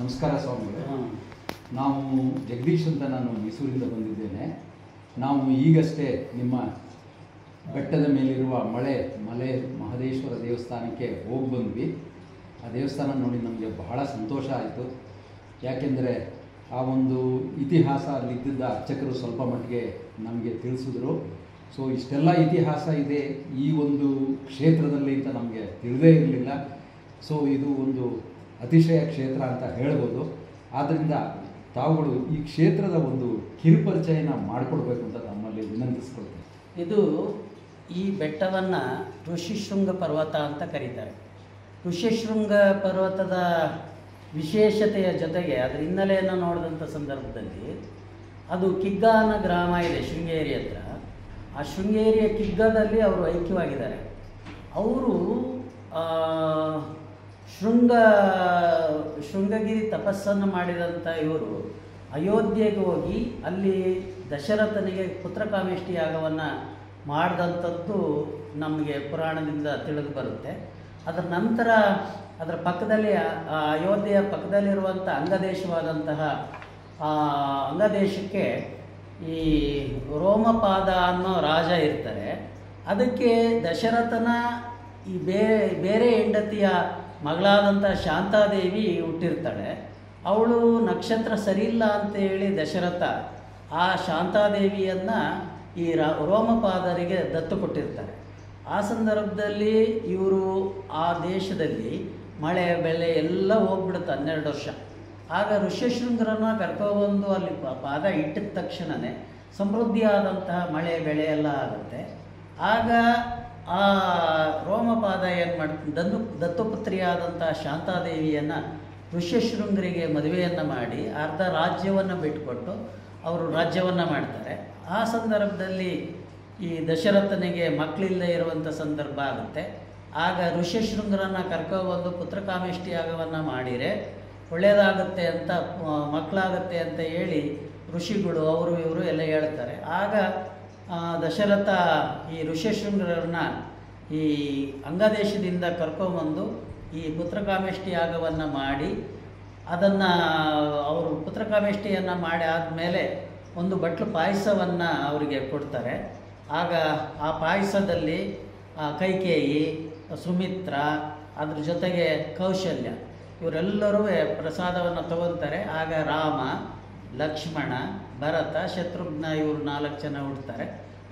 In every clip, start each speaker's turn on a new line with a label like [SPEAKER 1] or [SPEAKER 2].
[SPEAKER 1] ನಮಸ್ಕಾರ ಸ್ವಾಮಿಗಳೇ. ನಾವು ಜಗದೀಶ್ ಅಂತ, ನಾನು ಮೈಸೂರಿಂದ ಬಂದಿದ್ದೇನೆ. ನಾವು ಈಗಷ್ಟೇ ನಿಮ್ಮ ಬೆಟ್ಟದ ಮೇಲಿರುವ ಮಲೆ ಮಹದೇಶ್ವರ ದೇವಸ್ಥಾನಕ್ಕೆ ಹೋಗಿ ಬಂದ್ವಿ. ಆ ದೇವಸ್ಥಾನ ನೋಡಿ ನಮಗೆ ಬಹಳ ಸಂತೋಷ ಆಯಿತು. ಯಾಕೆಂದರೆ ಆ ಒಂದು ಇತಿಹಾಸ ಅಲ್ಲಿದ್ದ ಅರ್ಚಕರು ಸ್ವಲ್ಪ ಮಟ್ಟಿಗೆ ನಮಗೆ ತಿಳಿಸಿದ್ರು. ಸೊ ಇಷ್ಟೆಲ್ಲ ಇತಿಹಾಸ ಇದೆ ಈ ಒಂದು ಕ್ಷೇತ್ರದಲ್ಲಿ ಅಂತ ನಮಗೆ ತಿಳಿದೇ ಇರಲಿಲ್ಲ. ಸೊ ಇದು ಒಂದು ಅತಿಶಯ ಕ್ಷೇತ್ರ ಅಂತ ಹೇಳ್ಬೋದು. ಆದ್ದರಿಂದ ತಾವುಗಳು ಈ ಕ್ಷೇತ್ರದ ಒಂದು ಕಿರುಪರಿಚಯನ ಮಾಡಿಕೊಡ್ಬೇಕು ಅಂತ ನಮ್ಮಲ್ಲಿ ವಿನಂತಿಸ್ಕೊಳ್ತೀನಿ.
[SPEAKER 2] ಇದು ಈ ಬೆಟ್ಟವನ್ನು ಋಷಿಶೃಂಗ ಪರ್ವತ ಅಂತ ಕರೀತಾರೆ. ಋಷಿಶೃಂಗ ಪರ್ವತದ ವಿಶೇಷತೆಯ ಜೊತೆಗೆ ಅದರ ಹಿನ್ನೆಲೆಯನ್ನು ನೋಡಿದಂಥ ಸಂದರ್ಭದಲ್ಲಿ ಅದು ಕಿಗ್ಗಾನ ಗ್ರಾಮ ಇದೆ ಶೃಂಗೇರಿ ಹತ್ರ. ಆ ಶೃಂಗೇರಿಯ ಕಿಗ್ಗದಲ್ಲಿ ಅವರು ಐಕ್ಯವಾಗಿದ್ದಾರೆ. ಅವರು ಶೃಂಗಗಿರಿ ತಪಸ್ಸನ್ನು ಮಾಡಿದಂಥ ಇವರು ಅಯೋಧ್ಯೆಗೆ ಹೋಗಿ ಅಲ್ಲಿ ದಶರಥನಿಗೆ ಪುತ್ರಕಾಮೇಷ್ಟಿ ಯಾಗವನ್ನು ಮಾಡಿದಂಥದ್ದು ನಮಗೆ ಪುರಾಣದಿಂದ ತಿಳಿದು ಬರುತ್ತೆ. ಅದರ ನಂತರ ಅದರ ಪಕ್ಕದಲ್ಲಿ ಅಯೋಧ್ಯೆಯ ಪಕ್ಕದಲ್ಲಿರುವಂಥ ಅಂಗದೇಶವಾದಂತಹ ಅಂಗದೇಶಕ್ಕೆ ಈ ರೋಮಪಾದ ಅನ್ನೋ ರಾಜ ಇರ್ತಾರೆ. ಅದಕ್ಕೆ ದಶರಥನ ಈ ಬೇರೆ ಹೆಂಡತಿಯ ಮಗಳಾದಂಥ ಶಾಂತಾದೇವಿ ಹುಟ್ಟಿರ್ತಾಳೆ. ಅವಳು ನಕ್ಷತ್ರ ಸರಿಯಿಲ್ಲ ಅಂತೇಳಿ ದಶರಥ ಆ ಶಾಂತಾದೇವಿಯನ್ನು ಈ ರೋಮಪಾದರಿಗೆ ದತ್ತು ಕೊಟ್ಟಿರ್ತಾರೆ. ಆ ಸಂದರ್ಭದಲ್ಲಿ ಇವರು ಆ ದೇಶದಲ್ಲಿ ಮಳೆ ಬೆಳೆ ಎಲ್ಲ ಹೋಗ್ಬಿಡುತ್ತೆ 12 ವರ್ಷ. ಆಗ ಋಷ್ಯಶೃಂಗರನ್ನು ಕರ್ಕೊಬಂದು ಅಲ್ಲಿ ಪಾದ ಇಟ್ಟಿದ ತಕ್ಷಣವೇ ಸಮೃದ್ಧಿಯಾದಂತಹ ಮಳೆ ಬೆಳೆ ಎಲ್ಲ ಆಗುತ್ತೆ. ಆಗ ಆ ರೋಮಪಾದ ಏನು ಮಾಡ್ತಾರೆ, ದತ್ತುಪುತ್ರಿಯಾದಂಥ ಶಾಂತಾದೇವಿಯನ್ನು ಋಷ್ಯಶೃಂಗರಿಗೆ ಮದುವೆಯನ್ನು ಮಾಡಿ ಅರ್ಧ ರಾಜ್ಯವನ್ನು ಬಿಟ್ಟುಕೊಟ್ಟು ಅವರು ರಾಜ್ಯವನ್ನು ಮಾಡ್ತಾರೆ. ಆ ಸಂದರ್ಭದಲ್ಲಿ ಈ ದಶರಥನಿಗೆ ಮಕ್ಕಳಿಲ್ಲದೆ ಇರುವಂಥ ಸಂದರ್ಭ ಆಗುತ್ತೆ. ಆಗ ಋಷ್ಯಶೃಂಗರನ್ನು ಕರ್ಕೊಬಂದು ಪುತ್ರಕಾಮೇಷ್ಟಿ ಯಾಗವನ್ನು ಮಾಡಿದರೆ ಒಳ್ಳೆಯದಾಗುತ್ತೆ ಅಂತ, ಮಕ್ಕಳಾಗತ್ತೆ ಅಂತ ಹೇಳಿ ಋಷಿಗಳು ಅವರು ಇವರು ಎಲ್ಲ ಹೇಳ್ತಾರೆ. ಆಗ ದಶರಥ ಈ ಋಷ್ಯಶೃಂಗರನ್ನ ಈ ಅಂಗದೇಶದಿಂದ ಕರ್ಕೊಂಬಂದು ಈ ಪುತ್ರಕಾಮೇಷ್ಟಿ ಯಾಗವನ್ನು ಮಾಡಿ ಅದನ್ನು ಅವರು ಪುತ್ರಕಾಮೇಷ್ಟಿಯನ್ನು ಮಾಡಿ ಆದಮೇಲೆ ಒಂದು ಬಟ್ಲು ಪಾಯಸವನ್ನು ಅವರಿಗೆ ಕೊಡ್ತಾರೆ. ಆಗ ಆ ಪಾಯಸದಲ್ಲಿ ಕೈಕೇಯಿ, ಸುಮಿತ್ರ, ಅದ್ರ ಜೊತೆಗೆ ಕೌಶಲ್ಯ ಇವರೆಲ್ಲರೂ ಪ್ರಸಾದವನ್ನು ತಗೊತಾರೆ. ಆಗ ರಾಮ, ಲಕ್ಷ್ಮಣ, ಭರತ, ಶತ್ರುಘ್ನ ಇವರು 4 ಜನ ಹುಡ್ತಾರೆ.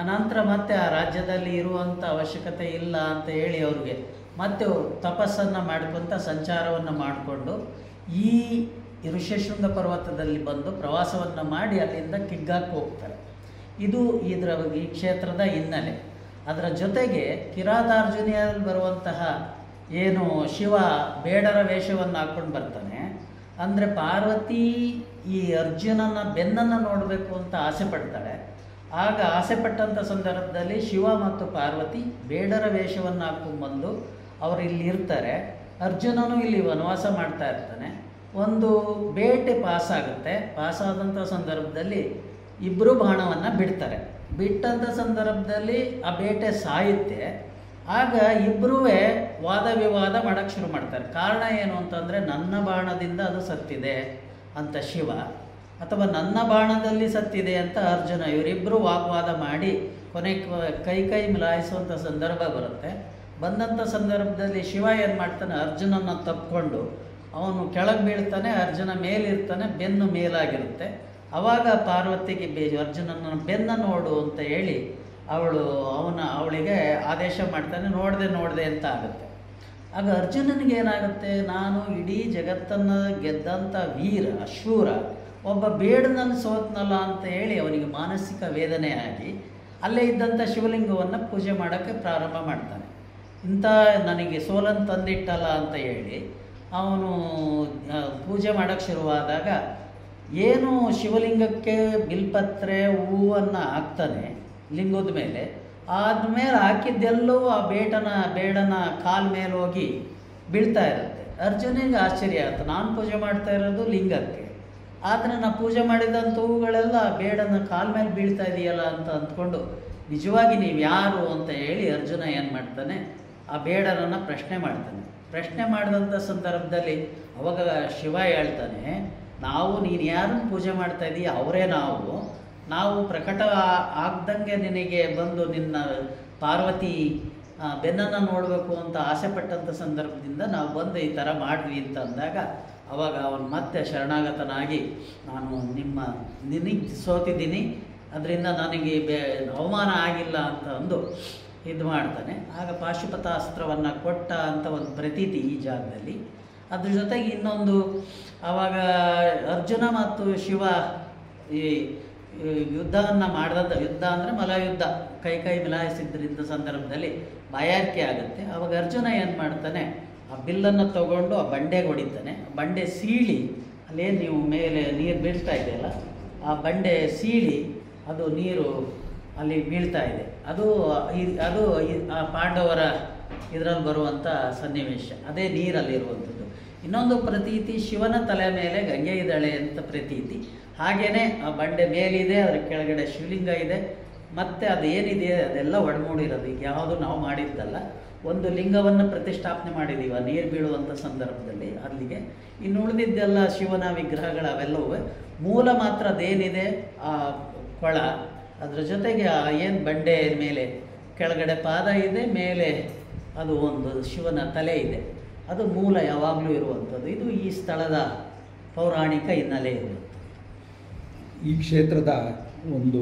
[SPEAKER 2] ಅನಂತರ ಮತ್ತೆ ಆ ರಾಜ್ಯದಲ್ಲಿ ಇರುವಂಥ ಅವಶ್ಯಕತೆ ಇಲ್ಲ ಅಂತ ಹೇಳಿ ಅವ್ರಿಗೆ ಮತ್ತೆ ತಪಸ್ಸನ್ನು ಮಾಡ್ಕೊತ ಸಂಚಾರವನ್ನು ಮಾಡಿಕೊಂಡು ಈ ಋಷ್ಯಶೃಂಗ ಪರ್ವತದಲ್ಲಿ ಬಂದು ಪ್ರವಾಸವನ್ನು ಮಾಡಿ ಅಲ್ಲಿಂದ ಕಿಗ್ಗಾಕ್ಕೆ ಹೋಗ್ತಾರೆ. ಇದು ಈ ಕ್ಷೇತ್ರದ ಹಿನ್ನೆಲೆ. ಅದರ ಜೊತೆಗೆ ಕಿರಾತಾರ್ಜುನಿಯಲ್ಲಿ ಬರುವಂತಹ ಏನು ಶಿವ ಬೇಡರ ವೇಷವನ್ನು ಹಾಕ್ಕೊಂಡು ಬರ್ತಾನೆ, ಅಂದರೆ ಪಾರ್ವತಿ ಈ ಅರ್ಜುನನ ಬೆನ್ನನ್ನು ನೋಡಬೇಕು ಅಂತ ಆಸೆ ಪಡ್ತಾಳೆ. ಆಗ ಆಸೆ ಪಟ್ಟಂಥ ಸಂದರ್ಭದಲ್ಲಿ ಶಿವ ಮತ್ತು ಪಾರ್ವತಿ ಬೇಡರ ವೇಷವನ್ನು ಹಾಕ್ಕೊಂಡ್ಬಂದು ಅವರು ಇಲ್ಲಿ ಇರ್ತಾರೆ. ಅರ್ಜುನನು ಇಲ್ಲಿ ವನವಾಸ ಮಾಡ್ತಾ ಇರ್ತಾನೆ. ಒಂದು ಬೇಟೆ ಪಾಸಾಗುತ್ತೆ. ಪಾಸಾದಂಥ ಸಂದರ್ಭದಲ್ಲಿ ಇಬ್ಬರು ಬಾಣವನ್ನು ಬಿಡ್ತಾರೆ. ಬಿಟ್ಟಂಥ ಸಂದರ್ಭದಲ್ಲಿ ಆ ಬೇಟೆ ಸಾಯುತ್ತೆ. ಆಗ ಇಬ್ಬರೂ ವಾದ ವಿವಾದ ಮಾಡೋಕ್ಕೆ ಶುರು ಮಾಡ್ತಾರೆ. ಕಾರಣ ಏನು ಅಂತಂದರೆ ನನ್ನ ಬಾಣದಿಂದ ಅದು ಸತ್ತಿದೆ ಅಂತ ಶಿವ, ಅಥವಾ ನನ್ನ ಬಾಣದಲ್ಲಿ ಸತ್ತಿದೆ ಅಂತ ಅರ್ಜುನ. ಇವರಿಬ್ಬರು ವಾಗ್ವಾದ ಮಾಡಿ ಕೈ ಮಿಲಾಯಿಸುವಂಥ ಸಂದರ್ಭ ಬರುತ್ತೆ. ಬಂದಂಥ ಸಂದರ್ಭದಲ್ಲಿ ಶಿವ ಏನು ಮಾಡ್ತಾನೆ, ಅರ್ಜುನನ್ನು ತಪ್ಪಿಕೊಂಡು ಅವನು ಕೆಳಗೆ ಬೀಳ್ತಾನೆ. ಅರ್ಜುನ ಮೇಲಿರ್ತಾನೆ, ಬೆನ್ನು ಮೇಲಾಗಿರುತ್ತೆ. ಆವಾಗ ಪಾರ್ವತಿಗೆ ಅರ್ಜುನನ ಬೆನ್ನ ನೋಡು ಅಂತ ಹೇಳಿ ಅವಳಿಗೆ ಆದೇಶ ಮಾಡ್ತಾನೆ. ನೋಡಿದೆ ಅಂತ ಆಗುತ್ತೆ. ಆಗ ಅರ್ಜುನನಿಗೆ ಏನಾಗುತ್ತೆ, ನಾನು ಇಡೀ ಜಗತ್ತನ್ನು ಗೆದ್ದಂಥ ವೀರ ಶೂರ ಒಬ್ಬ ಬೇಡನನ್ನು ಸೋತ್ನಲ್ಲ ಅಂತ ಹೇಳಿ ಅವನಿಗೆ ಮಾನಸಿಕ ವೇದನೆ ಆಗಿ ಅಲ್ಲೇ ಇದ್ದಂಥ ಶಿವಲಿಂಗವನ್ನು ಪೂಜೆ ಮಾಡೋಕ್ಕೆ ಪ್ರಾರಂಭ ಮಾಡ್ತಾನೆ. ಇಂಥ ನನಗೆ ಸೋಲನ್ನು ತಂದಿಟ್ಟಲ್ಲ ಅಂತ ಹೇಳಿ ಅವನು ಪೂಜೆ ಮಾಡೋಕ್ಕೆ ಶುರುವಾದಾಗ ಏನು ಶಿವಲಿಂಗಕ್ಕೆ ಬಿಲ್ಪತ್ರೆ ಹೂವನ್ನು ಹಾಕ್ತಾನೆ ಲಿಂಗದ ಮೇಲೆ. ಆದಮೇಲೆ ಹಾಕಿದ್ದೆಲ್ಲವೂ ಆ ಬೇಡನ ಕಾಲ್ ಮೇಲೆ ಹೋಗಿ ಬೀಳ್ತಾ ಇರುತ್ತೆ. ಅರ್ಜುನಿಗೆ ಆಶ್ಚರ್ಯ ಆಗುತ್ತೆ, ನಾನು ಪೂಜೆ ಮಾಡ್ತಾ ಇರೋದು ಲಿಂಗಕ್ಕೆ, ಆದರೆ ನಾನು ಪೂಜೆ ಮಾಡಿದಂಥ ಹೂಗಳೆಲ್ಲ ಬೇಡನ ಕಾಲ್ ಮೇಲೆ ಬೀಳ್ತಾ ಇದೆಯಲ್ಲ ಅಂತ ಅಂದ್ಕೊಂಡು ನಿಜವಾಗಿ ನೀವು ಯಾರು ಅಂತ ಹೇಳಿ ಅರ್ಜುನ ಏನು ಮಾಡ್ತಾನೆ, ಆ ಬೇಡರನ್ನು ಪ್ರಶ್ನೆ ಮಾಡ್ತಾನೆ. ಪ್ರಶ್ನೆ ಮಾಡಿದಂಥ ಸಂದರ್ಭದಲ್ಲಿ ಅವಾಗ ಶಿವ ಹೇಳ್ತಾನೆ, ನಾವು ನೀನು ಯಾರನ್ನು ಪೂಜೆ ಮಾಡ್ತಾ ಇದ್ದೀಯ ಅವರೇ ನಾವು ಪ್ರಕಟ ಆಗ್ದಂಗೆ ನಿನಗೆ ಬಂದು ನಿನ್ನ ಪಾರ್ವತಿ ಬೆನ್ನನ್ನು ನೋಡಬೇಕು ಅಂತ ಆಸೆ ಪಟ್ಟಂಥ ಸಂದರ್ಭದಿಂದ ನಾವು ಬಂದು ಈ ಥರ ಮಾಡಿದ್ವಿ ಅಂತ ಅಂದಾಗ ಅವಾಗ ಅವನು ಮತ್ತೆ ಶರಣಾಗತನಾಗಿ, ನಾನು ನಿನಗೆ ಸೋತಿದ್ದೀನಿ, ಅದರಿಂದ ನನಗೆ ಅವಮಾನ ಆಗಿಲ್ಲ ಅಂತ ಅಂದು ಇದು ಮಾಡ್ತಾನೆ. ಆಗ ಪಾಶುಪತಾಸ್ತ್ರವನ್ನು ಕೊಟ್ಟ ಅಂತ ಒಂದು ಪ್ರತೀತಿ ಈ ಜಾಗದಲ್ಲಿ. ಅದ್ರ ಜೊತೆಗೆ ಇನ್ನೊಂದು, ಆವಾಗ ಅರ್ಜುನ ಮತ್ತು ಶಿವ ಈ ಯುದ್ಧವನ್ನು ಯುದ್ಧ ಅಂದರೆ ಮಲ್ಲಯುದ್ಧ ಕೈ ಮಿಲಾಯಿಸಿದ್ರಿಂದ ಸಂದರ್ಭದಲ್ಲಿ ಬಾಯಾರಿಕೆ ಆಗುತ್ತೆ. ಆವಾಗ ಅರ್ಜುನ ಏನು ಮಾಡ್ತಾನೆ, ಆ ಬಿಲ್ಲನ್ನು ತಗೊಂಡು ಆ ಬಂಡೆಗೆ ಹೊಡಿತಾನೆ. ಬಂಡೆ ಸೀಳಿ, ಅಲ್ಲೇನು ನೀವು ಮೇಲೆ ನೀರು ಬೀಳ್ತಾ ಇದೆಯಲ್ಲ, ಆ ಬಂಡೆ ಸೀಳಿ ಅದು ನೀರು ಅಲ್ಲಿ ಬೀಳ್ತಾ ಇದೆ. ಅದು ಆ ಪಾಂಡವರ ಇದರಲ್ಲಿ ಬರುವಂಥ ಸನ್ನಿವೇಶ, ಅದೇ ನೀರಲ್ಲಿರುವಂಥದ್ದು. ಇನ್ನೊಂದು ಪ್ರತೀತಿ, ಶಿವನ ತಲೆ ಮೇಲೆ ಗಂಗೆ ಇದ್ದಾಳೆ ಅಂತ ಪ್ರತೀತಿ. ಹಾಗೆಯೇ ಆ ಬಂಡೆ ಮೇಲಿದೆ, ಅದರ ಕೆಳಗಡೆ ಶಿವಲಿಂಗ ಇದೆ, ಮತ್ತು ಅದೇನಿದೆ ಅದೆಲ್ಲ ಒಡಮೂಡಿರೋದು. ಈಗ ಯಾವುದು ನಾವು ಮಾಡಿದ್ದಲ್ಲ, ಒಂದು ಲಿಂಗವನ್ನು ಪ್ರತಿಷ್ಠಾಪನೆ ಮಾಡಿದ್ದೀವಿ ಆ ನೀರು ಬೀಳುವಂಥ ಸಂದರ್ಭದಲ್ಲಿ ಅಲ್ಲಿಗೆ. ಇನ್ನು ಉಳಿದಿದ್ದೆಲ್ಲ ಶಿವನ ವಿಗ್ರಹಗಳು ಅವೆಲ್ಲವೂ. ಮೂಲ ಮಾತ್ರ ಅದೇನಿದೆ ಆ ಕೊಳ, ಅದರ ಜೊತೆಗೆ ಏನು ಬಂಡೆ ಮೇಲೆ ಕೆಳಗಡೆ ಪಾದ ಇದೆ, ಮೇಲೆ ಅದು ಒಂದು ಶಿವನ ತಲೆ ಇದೆ, ಅದು ಮೂಲ ಯಾವಾಗಲೂ ಇರುವಂಥದ್ದು. ಇದು ಈ ಸ್ಥಳದ ಪೌರಾಣಿಕ ಹಿನ್ನೆಲೆ ಇರುವಂಥದ್ದು.
[SPEAKER 1] ಈ ಕ್ಷೇತ್ರದ ಒಂದು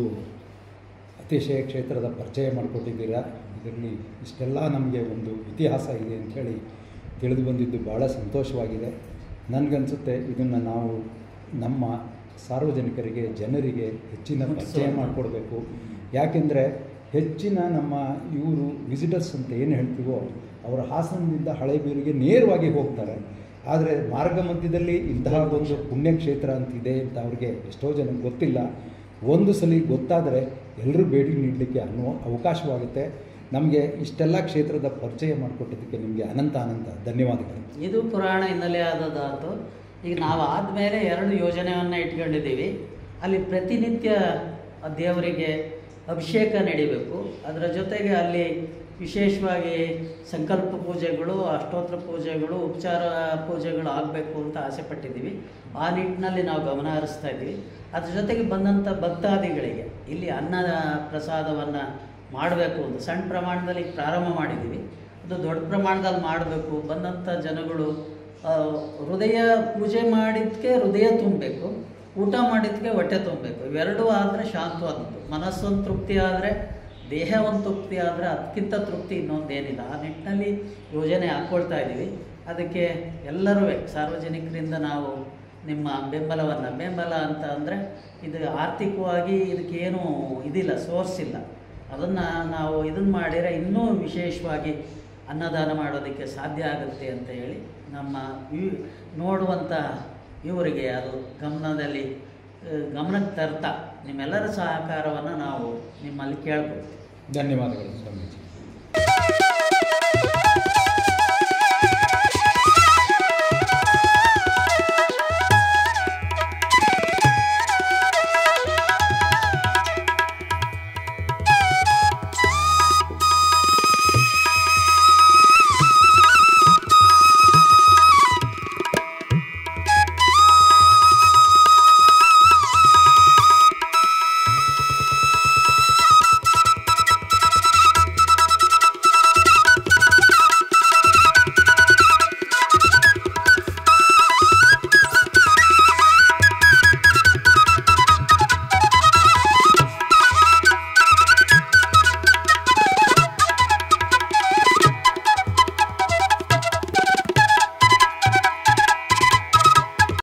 [SPEAKER 1] ಅತಿಶಯ ಕ್ಷೇತ್ರದ ಪರಿಚಯ ಮಾಡಿಕೊಟ್ಟಿದ್ದೀರಾ. ಇದರಲ್ಲಿ ಇಷ್ಟೆಲ್ಲ ನಮಗೆ ಒಂದು ಇತಿಹಾಸ ಇದೆ ಅಂಥೇಳಿ ತಿಳಿದು ಬಂದಿದ್ದು ಭಾಳ ಸಂತೋಷವಾಗಿದೆ. ನನಗನ್ಸುತ್ತೆ ಇದನ್ನು ನಾವು ನಮ್ಮ ಸಾರ್ವಜನಿಕರಿಗೆ, ಜನರಿಗೆ ಹೆಚ್ಚಿನ ಪರಿಚಯ ಮಾಡಿಕೊಡ್ಬೇಕು. ಯಾಕೆಂದರೆ ಹೆಚ್ಚಿನ ನಮ್ಮ ಇವರು ವಿಸಿಟರ್ಸ್ ಅಂತ ಏನು ಹೇಳ್ತೀವೋ ಅವರ ಹಾಸನದಿಂದ ಹಳೇಬೀರಿಗೆ ನೇರವಾಗಿ ಹೋಗ್ತಾರೆ. ಆದರೆ ಮಾರ್ಗ ಮಧ್ಯದಲ್ಲಿ ಇಂತಹ ಒಂದು ಪುಣ್ಯಕ್ಷೇತ್ರ ಅಂತಿದೆ ಅಂತ ಅವ್ರಿಗೆ ಎಷ್ಟೋ ಜನಕ್ಕೆ ಗೊತ್ತಿಲ್ಲ. ಒಂದು ಸಲ ಗೊತ್ತಾದರೆ ಎಲ್ಲರೂ ಭೇಟಿ ನೀಡಲಿಕ್ಕೆ ಅವಕಾಶವಾಗುತ್ತೆ. ನಮಗೆ ಇಷ್ಟೆಲ್ಲ ಕ್ಷೇತ್ರದ ಪರಿಚಯ ಮಾಡಿಕೊಟ್ಟಿದ್ದಕ್ಕೆ ನಿಮಗೆ ಅನಂತ ಧನ್ಯವಾದಗಳು.
[SPEAKER 2] ಇದು ಪುರಾಣ ಹಿನ್ನೆಲೆ ಆದದಾತು. ಈಗ ನಾವು ಆದಮೇಲೆ 2 ಯೋಜನೆಯನ್ನು ಇಟ್ಕೊಂಡಿದ್ದೀವಿ. ಅಲ್ಲಿ ಪ್ರತಿನಿತ್ಯ ದೇವರಿಗೆ ಅಭಿಷೇಕ ನಡಿಬೇಕು. ಅದರ ಜೊತೆಗೆ ಅಲ್ಲಿ ವಿಶೇಷವಾಗಿ ಸಂಕಲ್ಪ ಪೂಜೆಗಳು, ಅಷ್ಟೋತ್ತರ ಪೂಜೆಗಳು, ಉಪಚಾರ ಪೂಜೆಗಳು ಆಗಬೇಕು ಅಂತ ಆಸೆ ಪಟ್ಟಿದ್ದೀವಿ. ಆ ನಿಟ್ಟಿನಲ್ಲಿ ನಾವು ಗಮನ ಹರಿಸ್ತಾ ಇದ್ದೀವಿ. ಅದ್ರ ಜೊತೆಗೆ ಬಂದಂಥ ಭಕ್ತಾದಿಗಳಿಗೆ ಇಲ್ಲಿ ಅನ್ನ ಪ್ರಸಾದವನ್ನು ಮಾಡಬೇಕು ಅಂತ ಸಣ್ಣ ಪ್ರಮಾಣದಲ್ಲಿ ಪ್ರಾರಂಭ ಮಾಡಿದ್ದೀವಿ. ಅದು ದೊಡ್ಡ ಪ್ರಮಾಣದಲ್ಲಿ ಮಾಡಬೇಕು. ಬಂದಂಥ ಜನಗಳು ಹೃದಯ ಪೂಜೆ ಮಾಡಿದ್ದಕ್ಕೆ ಹೃದಯ ತುಂಬಬೇಕು, ಊಟ ಮಾಡಿದ್ದಕ್ಕೆ ಹೊಟ್ಟೆ ತುಂಬಬೇಕು. ಇವೆರಡೂ ಆದರೆ ಶಾಂತವಾದದ್ದು. ಮನಸ್ಸೊಂದು ತೃಪ್ತಿ ಆದರೆ, ದೇಹ ಒಂದು ತೃಪ್ತಿ ಆದರೆ ಅದಕ್ಕಿಂತ ತೃಪ್ತಿ ಇನ್ನೊಂದೇನಿಲ್ಲ. ಆ ನಿಟ್ಟಿನಲ್ಲಿ ಯೋಜನೆ ಹಾಕ್ಕೊಳ್ತಾ ಇದ್ದೀವಿ. ಅದಕ್ಕೆ ಎಲ್ಲರೂ ಸಾರ್ವಜನಿಕರಿಂದ ನಾವು ನಿಮ್ಮ ಬೆಂಬಲ ಅಂತ ಅಂದರೆ ಇದು ಆರ್ಥಿಕವಾಗಿ ಇದಕ್ಕೇನು ಇದಿಲ್ಲ, ಸೋರ್ಸ್ ಇಲ್ಲ. ಅದನ್ನು ನಾವು ಇದನ್ನು ಮಾಡಿದರೆ ಇನ್ನೂ ವಿಶೇಷವಾಗಿ ಅನ್ನದಾನ ಮಾಡೋದಕ್ಕೆ ಸಾಧ್ಯ ಆಗುತ್ತೆ ಅಂತ ಹೇಳಿ ನಮ್ಮ ನೋಡುವಂಥ ಇವರಿಗೆ ಅದು ಗಮನಕ್ಕೆ ತರ್ತಾ ನಿಮ್ಮೆಲ್ಲರ ಸಹಕಾರವನ್ನು ನಾವು ನಿಮ್ಮಲ್ಲಿ ಕೇಳ್ಕೊಳ್ತೀವಿ.
[SPEAKER 1] ಧನ್ಯವಾದಗಳು ಸ್ವಾಮೀಜಿ.